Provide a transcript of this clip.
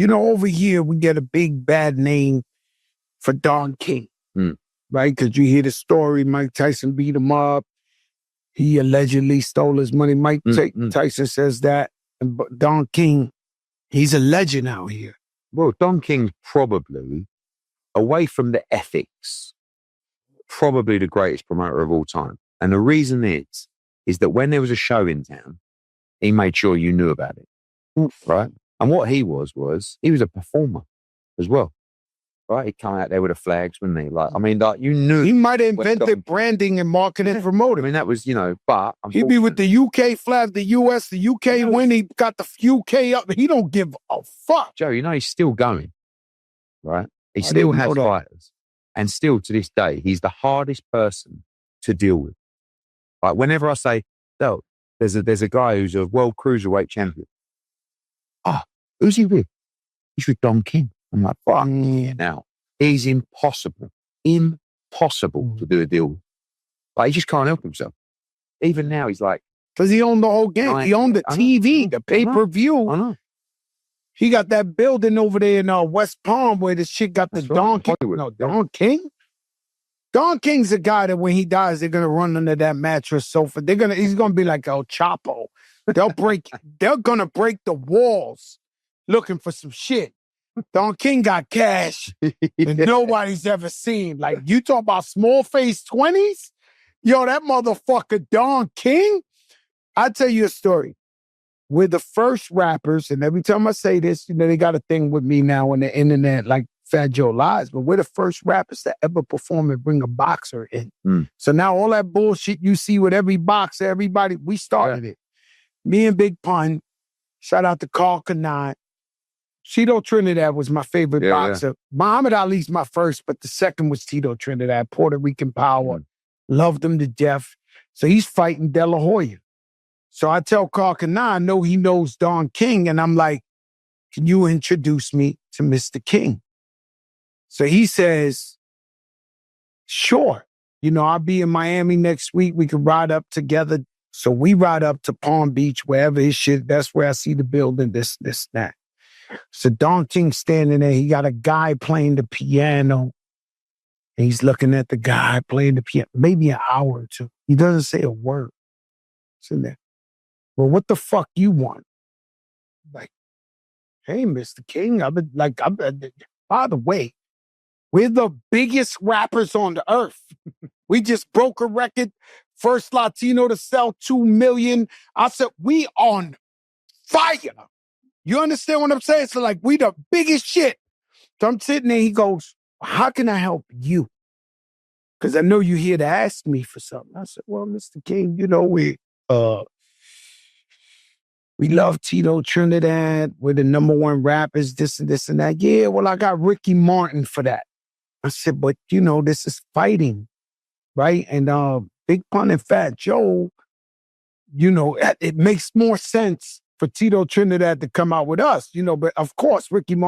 over here we get a big bad name for Don King, right? Because you hear the story, Mike Tyson beat him up. He allegedly stole his money. Mike Tyson says that. But Don King, he's a legend out here. Well, Don King's probably, away from the ethics, probably the greatest promoter of all time. And the reason is that when there was a show in town, he made sure you knew about it, right? And what he was he was a performer as well, right? He'd come out there with the flags, wouldn't he? Like, I mean, like, you knew. He might have invented branding and marketing and promoting. I mean, that was, but. He'd be with the UK flag, the US, the UK win. He got the UK up. He don't give a fuck. Joe, he's still going, right? He still has fighters. And still to this day, he's the hardest person to deal with. Like, whenever I say, no, there's a guy who's a world cruiserweight champion. Who's he with? He's with Don King. I'm like, fuck yeah. Now, he's impossible to do a deal with. Like, he just can't help himself. Even now, he's like... Because he owned the whole game. He owned the TV, the pay-per-view. I know. He got that building over there in West Palm where this shit got the Don King. No, Don King? Don King's the guy that when he dies, they're going to run under that mattress sofa. He's going to be like El Chapo. They're going to break the walls looking for some shit. Don King got cash that nobody's ever seen. Like, you talk about small face 20s? Yo, that motherfucker Don King? I'll tell you a story. We're the first rappers, and every time I say this, they got a thing with me now on the internet, like Fat Joe Lies, but we're the first rappers to ever perform and bring a boxer in. So now all that bullshit you see with every boxer, everybody, we started it. Me and Big Pun, shout out to Carl Kanai. Tito Trinidad was my favorite boxer. Muhammad Ali's my first, but the second was Tito Trinidad, Puerto Rican power. Loved him to death. So he's fighting De La Hoya. So I tell Carl Kanai, I know he knows Don King, and I'm like, can you introduce me to Mr. King? So he says, sure. I'll be in Miami next week. We can ride up together. So we ride up to Palm Beach, wherever his shit, that's where I see the building, this, that. So Don King standing there, he got a guy playing the piano. And he's looking at the guy playing the piano, maybe an hour or two. He doesn't say a word. Sitting there. Well, what the fuck you want? Like, hey, Mr. King, by the way, we're the biggest rappers on the earth. We just broke a record. First Latino to sell 2 million. I said, we on fire. You understand what I'm saying? So like, we the biggest shit. So I'm sitting there, he goes, how can I help you? Because I know you're here to ask me for something. I said, well, Mr. King, we love Tito Trinidad. We're the #1 rappers, this and this and that. Yeah, well, I got Ricky Martin for that. I said, but this is fighting, right? And Big Pun and Fat Joe, it makes more sense for Tito Trinidad to come out with us, but of course, Ricky Martin